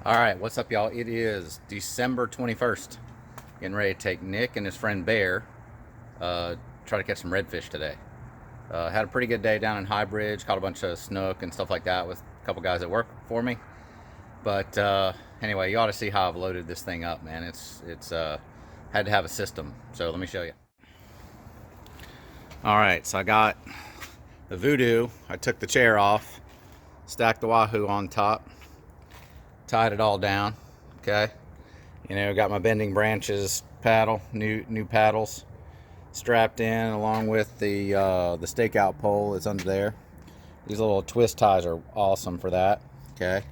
All right, what's up, y'all? It is December 21st. Getting ready to take Nick and his friend Bear, uh, try to catch some redfish today. Had a pretty good day down in High Bridge. Caught a bunch of snook and stuff like that with a couple guys that work for me. But anyway, you ought to see how I've loaded this thing up, man. It's had to have a system. So let me show you. All right, so I got the Voodoo. I took the chair off, stacked the Wahoo on top, tied it all down. Okay, got my bending branches paddle, new paddles strapped in, along with the stakeout pole that's under there. These little twist ties are awesome for that. Okay,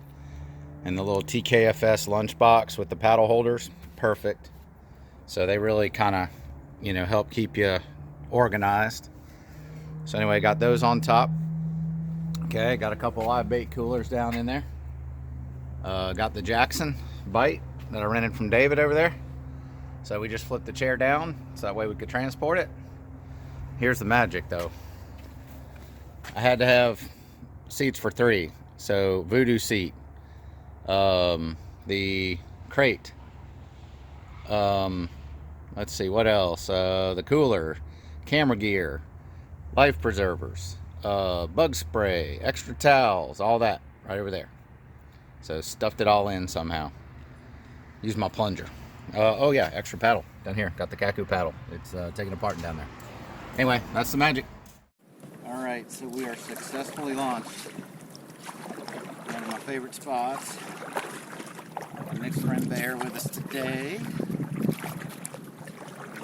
and the little TKFS lunchbox with the paddle holders, perfect. So they really kind of help keep you organized. So anyway, got those on top. Okay, got a couple live bait coolers down in there. Got the Jackson bite that I rented from David over there. So we just flipped the chair down so that way we could transport it. Here's the magic though. I had to have seats for 3. So Voodoo seat, the crate, let's see what else, the cooler, camera gear, life preservers, bug spray, extra towels, all that right over there. So stuffed it all in somehow. Use my plunger. Oh yeah, extra paddle down here. Got the Kaku paddle. It's taking apart down there. Anyway, that's the magic. All right, so we are successfully launched. One of my favorite spots. Our next friend Bear with us today.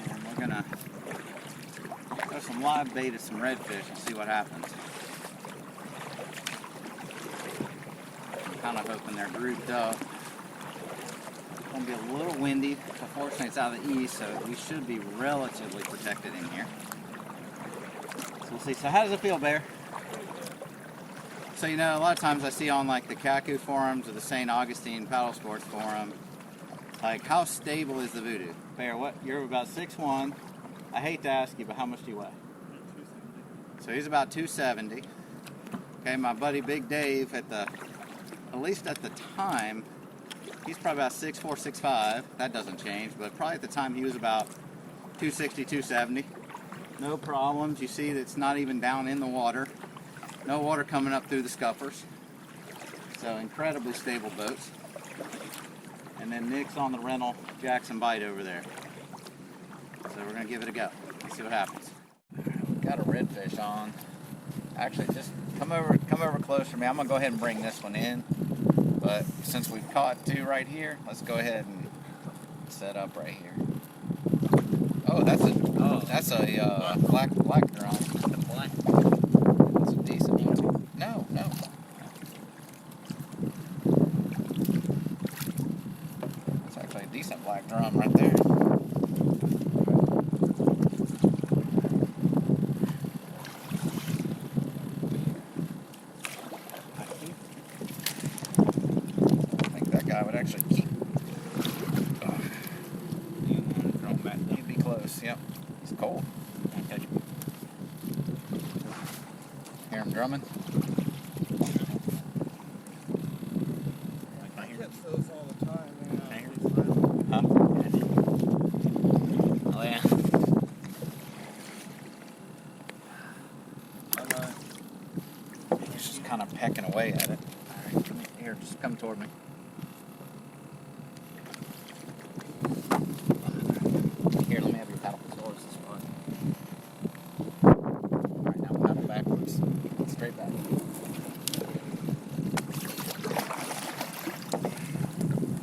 And we're gonna throw some live bait at some redfish and see what happens. I'm kind of hoping they're grouped up. It's going to be a little windy, but fortunately it's out of the east, so we should be relatively protected in here. So we'll see. So how does it feel, Bear? So a lot of times I see on like the Kaku forums or the St. Augustine Paddle Sports forum, like how stable is the Voodoo? Bear, you're about 6'1". I hate to ask you, but how much do you weigh? 270. So he's about 270. Okay, my buddy Big Dave at least at the time, he's probably about 6'4", 6'5". That doesn't change, but probably at the time he was about 260, 270. No problems. You see that it's not even down in the water. No water coming up through the scuppers. So incredibly stable boats. And then Nick's on the rental Jackson bite over there. So we're gonna give it a go. Let's see what happens. We've got a redfish on. Actually, just come over closer to me. I'm gonna go ahead and bring this one in. But since we've caught 2 right here, let's go ahead and set up right here. Oh, that's a black drum. Black. That's a decent one. No. That's actually a decent black drum right there. I would actually keep. He'd be close. Yep. It's cold. Hear him drumming. I catch those all the time. Huh? Oh yeah. He's just kind of pecking away at it. All right, here, just come toward me. Here, let me have your paddle. This is fun. Alright, now paddle backwards. Straight back.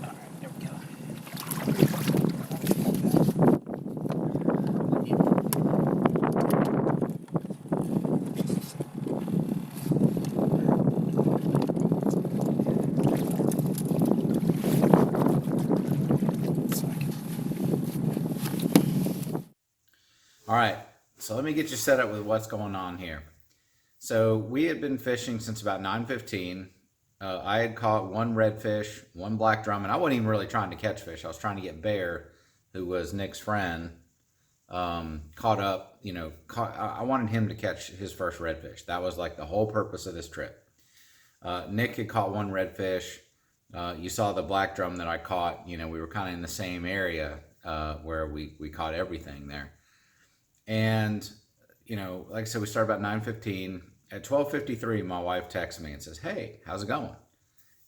Alright, there we go. Alright, so let me get you set up with what's going on here. So we had been fishing since about 9:15. I had caught 1 redfish, 1 black drum, and I wasn't even really trying to catch fish. I was trying to get Bear, who was Nick's friend, caught up. I wanted him to catch his first redfish. That was like the whole purpose of this trip. Nick had caught 1 redfish. You saw the black drum that I caught. You know, we were kind of in the same area where we caught everything there. And, you know, like I said, we started about 9:15. At 12:53, my wife texts me and says, "Hey, how's it going?"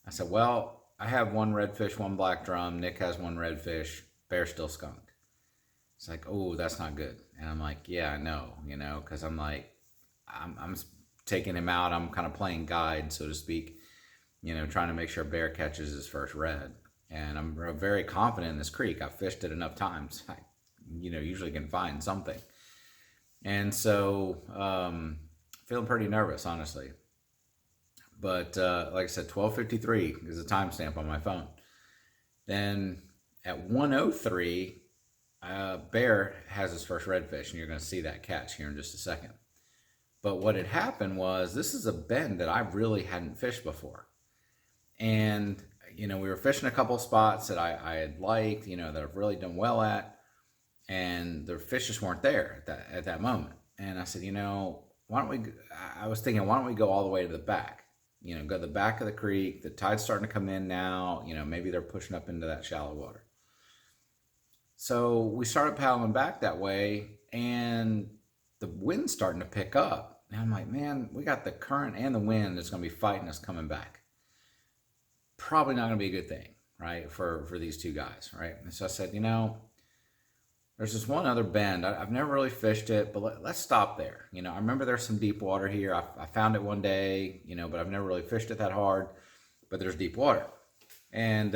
I said, "Well, I have one redfish, one black drum. Nick has one redfish. Bear's still skunked." It's like, "Oh, that's not good." And I'm like, "Yeah, I know, you know, because I'm like, I'm taking him out. I'm kind of playing guide, so to speak, you know, trying to make sure Bear catches his first red. And I'm very confident in this creek. I've fished it enough times. I, you know, usually can find something. And so, feeling pretty nervous, honestly. But like I said, 12:53 is a timestamp on my phone. Then at 1:03, Bear has his first redfish, and you're going to see that catch here in just a second. But what had happened was, this is a bend that I really hadn't fished before. And, you know, we were fishing a couple spots that I had liked, you know, that I've really done well at. And the fish just weren't there at that moment. And I said, you know, I was thinking, why don't we go all the way to the back? You know, go to the back of the creek. The tide's starting to come in now. You know, maybe they're pushing up into that shallow water. So we started paddling back that way, and the wind's starting to pick up. And I'm like, man, we got the current and the wind that's going to be fighting us coming back. Probably not going to be a good thing, right, for these two guys, right? And so I said, you know, there's this one other bend. I've never really fished it, but let's stop there. You know, I remember there's some deep water here. I found it one day, you know, but I've never really fished it that hard. But there's deep water. And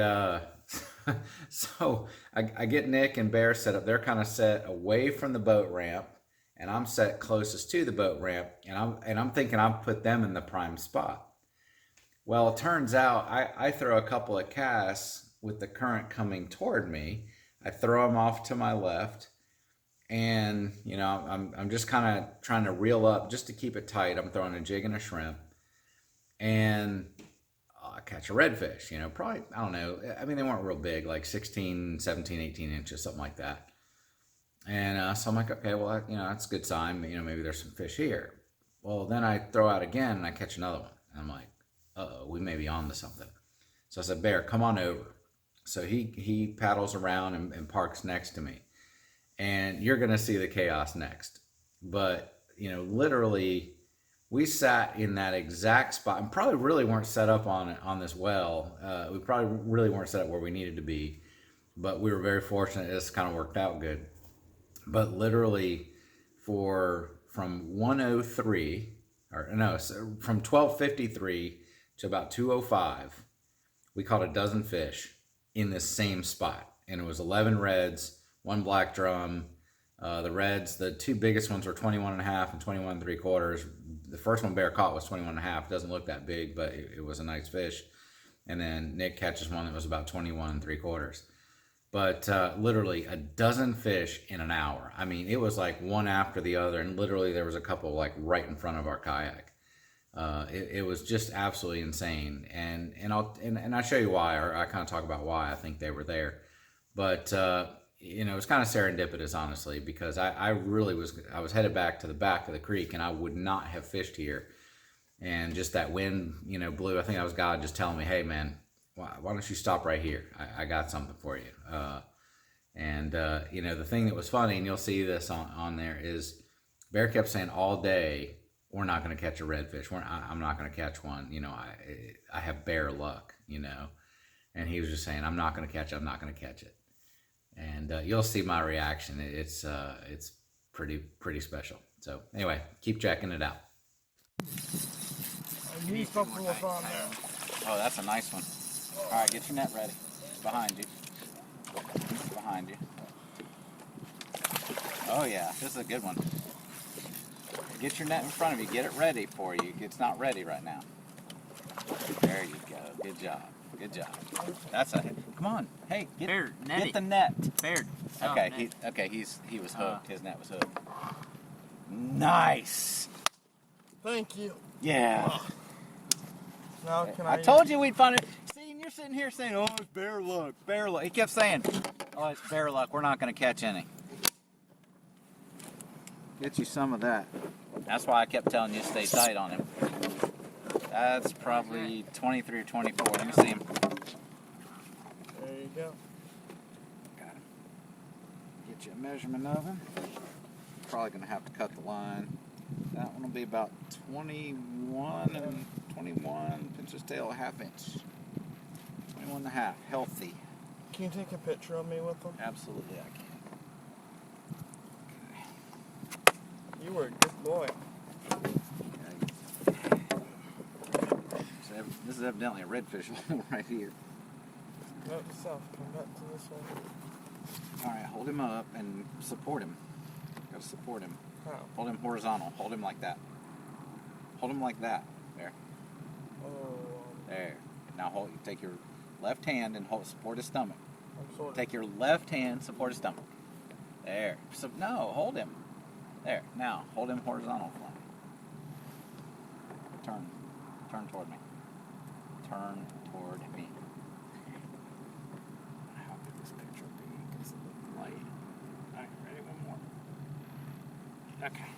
so I get Nick and Bear set up. They're kind of set away from the boat ramp, and I'm set closest to the boat ramp. And I'm thinking I've put them in the prime spot. Well, it turns out I throw a couple of casts with the current coming toward me. I throw them off to my left, and you know, I'm just kind of trying to reel up just to keep it tight. I'm throwing a jig and a shrimp, and I catch a redfish. You know, probably, I don't know. I mean, they weren't real big, like 16, 17, 18 inches, something like that. And so I'm like, okay, well, you know, that's a good sign. You know, maybe there's some fish here. Well, then I throw out again, and I catch another one. And I'm like, uh-oh, we may be on to something. So I said, Bear, come on over. So he paddles around and parks next to me. And you're going to see the chaos next. But, you know, literally, we sat in that exact spot and probably really weren't set up on this well. We probably really weren't set up where we needed to be. But we were very fortunate. This kind of worked out good. But literally, from 103, or no, from 12:53 to about 2:05, we caught a dozen fish in this same spot. And it was 11 reds, one black drum. The reds, the two biggest ones were 21 and a half and 21 3/4. The first one Bear caught was 21 and a half. It doesn't look that big, but it was a nice fish. And then Nick catches one that was about 21 3/4. But literally a dozen fish in an hour. I mean, it was like one after the other, and literally there was a couple like right in front of our kayak. It was just absolutely insane, and I'll show you why, or I kind of talk about why I think they were there. But you know, it was kind of serendipitous, honestly, because I was headed back to the back of the creek, and I would not have fished here. And just that wind, you know, blew. I think that was God just telling me, hey man, why don't you stop right here? I got something for you. You know, the thing that was funny, and you'll see this on there, is Bear kept saying all day, we're not going to catch a redfish. I'm not going to catch one. You know, I have bear luck, you know. And he was just saying, I'm not going to catch it. I'm not going to catch it. And you'll see my reaction. It's pretty special. So anyway, keep checking it out. You something was on there. Oh, that's a nice one. All right, get your net ready. It's behind you. It's behind you. Oh yeah, this is a good one. Get your net in front of you. Get it ready for you. It's not ready right now. There you go. Good job. Good job. That's a. Come on. Hey, get the net. Baird. Okay. He was hooked. His net was hooked. Nice. Thank you. Yeah. Now can I? I told you we'd find it. See, and you're sitting here saying, "Oh, it's bear luck. Bear luck." He kept saying, "Oh, it's bear luck. We're not going to catch any." Get you some of that. That's why I kept telling you to stay tight on him. That's probably 23 or 24. Let me see him. Get you a measurement of him. Probably gonna have to cut the line. That one will be about 21 and 21, pinch his tail a half inch. 21 and a half, healthy. Can you take a picture of me with them? Absolutely I can. You were a good boy. So this is evidently a redfish hole right here. Note to self, come back to this one. Alright, hold him up and support him. Gotta support him. How? Hold him horizontal. Hold him like that. Hold him like that. There. Oh, There. Now hold. You take your left hand and support his stomach. I'm sort of. Take your left hand, support his stomach. There. So no, hold him. There. Now hold him horizontal for me. Turn toward me. Turn toward me. How big this picture will be? Because of the light. All right, ready? One more. Okay.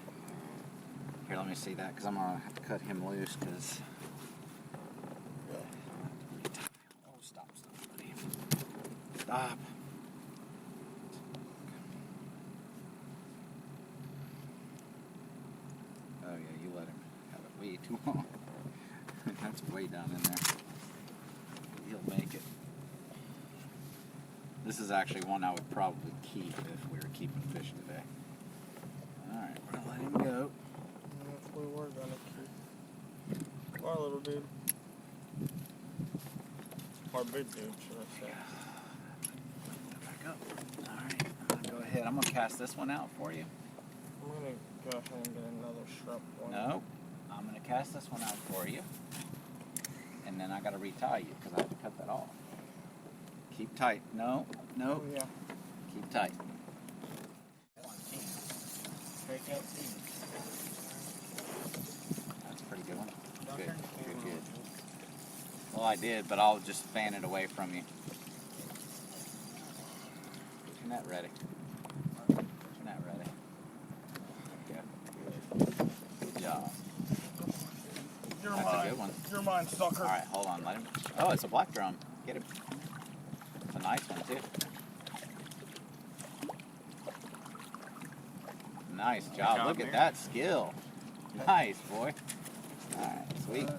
Here, let me see that, because I'm gonna have to cut him loose. Because oh, stop, buddy. Stop. Oh yeah, you let him have it way too long. That's way down in there. He'll make it. This is actually one I would probably keep if we were keeping fish today. Alright, we're gonna let him go. If we were gonna keep our little dude. Our big dude, should I say. Back up. Alright, I'm gonna go ahead. I'm gonna cast this one out for you. I'm gonna go ahead and get another shrimp one. No, I'm gonna cast this one out for you. And then I gotta retie you because I have to cut that off. Keep tight. No. Oh, yeah. Keep tight. That's a pretty good one. Good. Well, I did, but I'll just fan it away from you. Get your net ready. Get your net ready. Okay. Good job. You're That's mine. a good one. You're mine, sucker. All right, hold on. Let him. Oh, it's a black drum. Get him. It's a nice one too. Nice job. Look at that skill. Nice, boy. All right, sweet.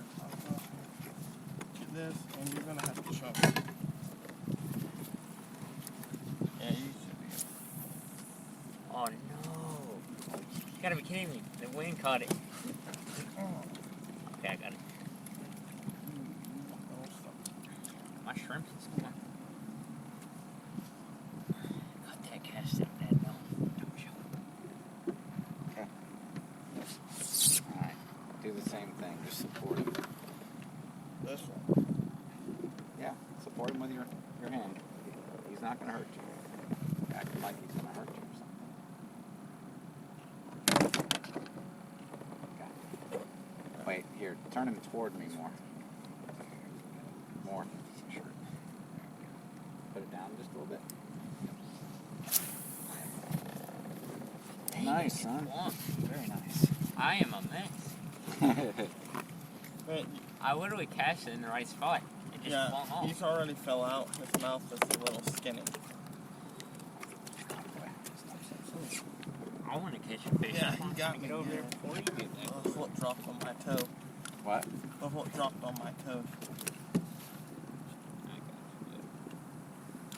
This, and you're gonna have to shove it. Yeah, you should be. Oh no. You gotta be kidding me. The wind caught it. Okay, I got it. My shrimps is gone. Got that cast out that no. Don't show it. Okay. All right. Do the same thing. Just support him. This one. Yeah. Support him with your hand. He's not gonna hurt you. Acting like he's gonna hurt you or something. Okay. Wait. Here. Turn him toward me more. More. Sure. Put it down just a little bit. Dang, Nice, it's son. long. Very nice. I am a mess. But, I literally cast it in the right spot. It just yeah, flung off. he's already fell out. His mouth is a little skinny. I want to catch a fish. Yeah, I you want got to me get over there there. before you get there. Look what dropped on my toe. What? Look what dropped on my toe.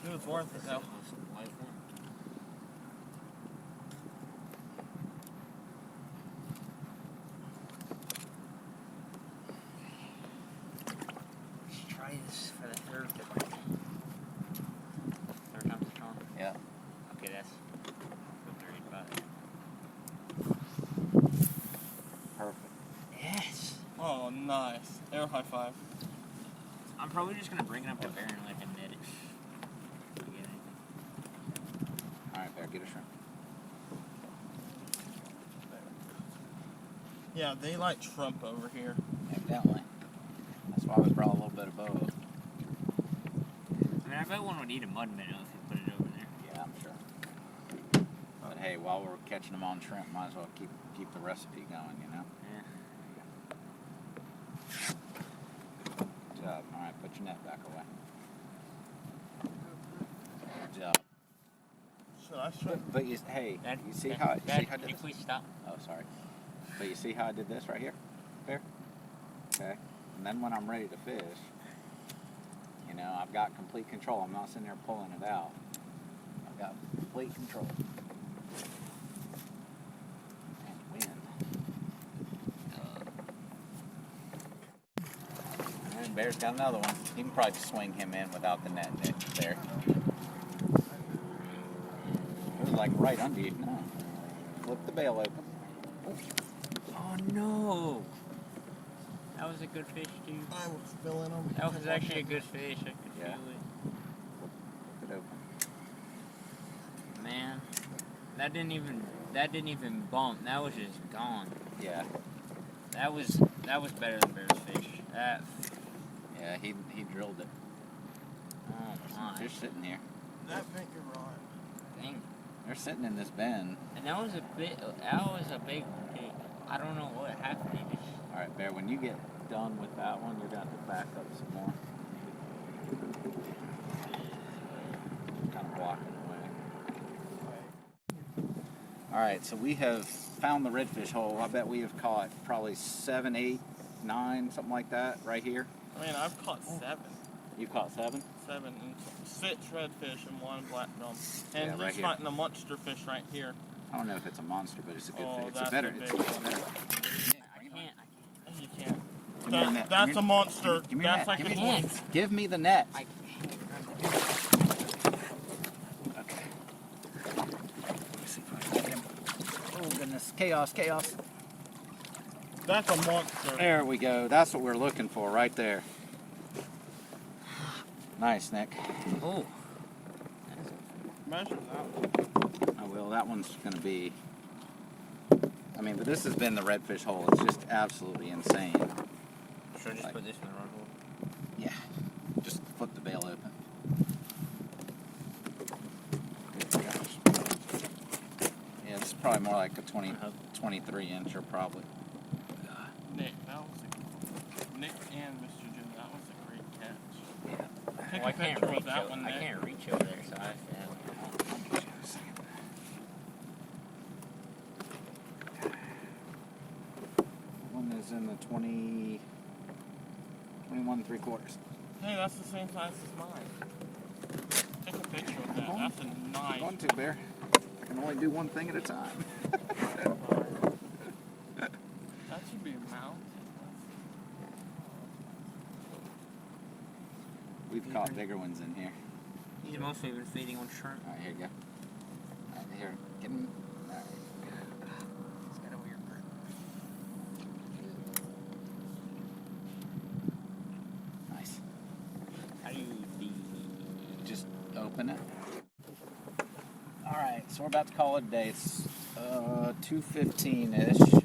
It was worth it though. Let's try this for the third time. Third time's the charm. Yeah. Okay, that's 35. Perfect. Yes. Oh, nice. Air high five. I'm probably just gonna bring it up to Bear and let him net it. All right, Bear, get a shrimp. Yeah, they like shrimp over here. Evidently. That's why we brought a little bit of both. I mean, I bet one would eat a mud minnow if you put it over there. Yeah, I'm sure. But hey, while we're catching them on shrimp, might as well keep the recipe going, you know? Yeah. Good job. All right, put your net back away. Good job. Should I I should. But you, hey, Dad, you see Dad, how Dad, I did can you this? please stop? Oh, sorry. But you see how I did this right here? There? Okay. And then when I'm ready to fish, you know, I've got complete control. I'm not sitting there pulling it out. I've got complete control. And wind. And Bear's got another one. You can probably just swing him in without the net there. It was like right under you. No. Flip the bail open. Oh no! That was a good fish too. I was filling them. That was actually a good fish. I could Yeah. feel it. Flip it open. Man, that didn't even bump. That was just gone. Yeah. That was better than Bear's fish. That. Yeah, he drilled it. Oh my. Fish sitting here. That finger rod. Dang. They're sitting in this bin. And that was a big. I don't know what happened. He just. All right, Bear, when you get done with that one, you're going to have to back up some more. Kind of blocking the way. All right, so we have found the redfish hole. I bet we have caught probably 7, 8, 9, something like that right here. I mean, I've caught 7. You caught 7? 7 and 6 redfish and 1 black drum. And Yeah, right he's here. fighting a monster fish right here. I don't know if it's a monster, but it's a good Oh, fish. It's a that's better. a big It's one. better. I can't. You can't. Give me your net. That's Give a me- monster. Give me your That's net. like Give a me, can't. give me the net. I can't. Okay. Let me see if I can get him. Oh, goodness. Chaos, chaos. That's a monster. There we go. That's what we're looking for right there. Nice, Nick. Oh. Measure that. Oh, well, that one's going to be... I mean, but this has been the redfish hole. It's just absolutely insane. Should I just put this in the rod hole? Yeah. Just flip the bail open. Good gosh. Yeah, this is probably more like a 23 incher probably. Nick, Nick and Mr. Jim, that was a great catch. Yeah. Take Well, a picture of that one, I Nick. can't reach over there, so I have to have One is in the 20, 21 3/4. Hey, that's the same size as mine. Take a picture of that. Going- That's a I'm nice. going to, Bear. I can only do one thing at a time. That should be a mountain. We've caught bigger ones in here. He's mostly been feeding on shrimp. All right, here you go. All right, here, get him. All right. He's got a weird grip. Nice. How do you Just open it. All right, so we're about to call it a day. It's 2:15-ish.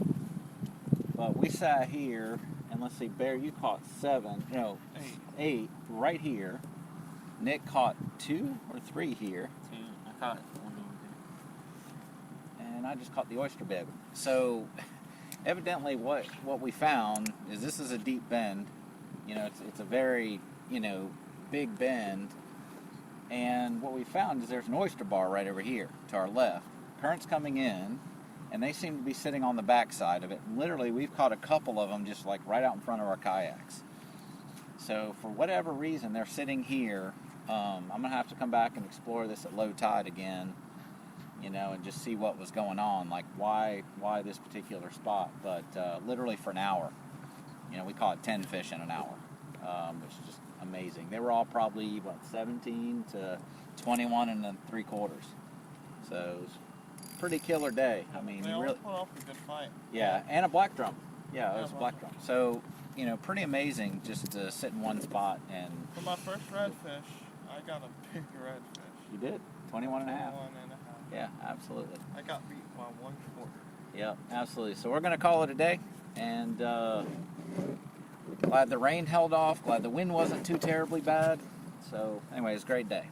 But we sat here, and let's see, Bear, you caught 7, no, 8 right here. Nick caught 2 or 3 here. I caught one over And I just caught the oyster bib. So evidently what we found is this is a deep bend. You know, it's a very, you know, big bend. And what we found is there's an oyster bar right over here to our left. Current's coming in, and they seem to be sitting on the back side of it. Literally, we've caught a couple of them just like right out in front of our kayaks. So for whatever reason, they're sitting here. I'm going to have to come back and explore this at low tide again, you know, and just see what was going on, like why this particular spot. But literally for an hour, you know, we caught 10 fish in an hour, which is just amazing. They were all probably, 17 to 21 and 3/4. So it was a pretty killer day. I mean, They all really, put off a good fight. yeah, and a black drum. Yeah, it Yeah, was a black drum. So, you know, pretty amazing just to sit in one spot. And For my first redfish, I got a big redfish. you did 21 and a half. 21 and a half. Yeah, absolutely. I got beat by 1/4. Yep, absolutely. So we're going to call it a day, and glad the rain held off, glad the wind wasn't too terribly bad. So anyways, great day.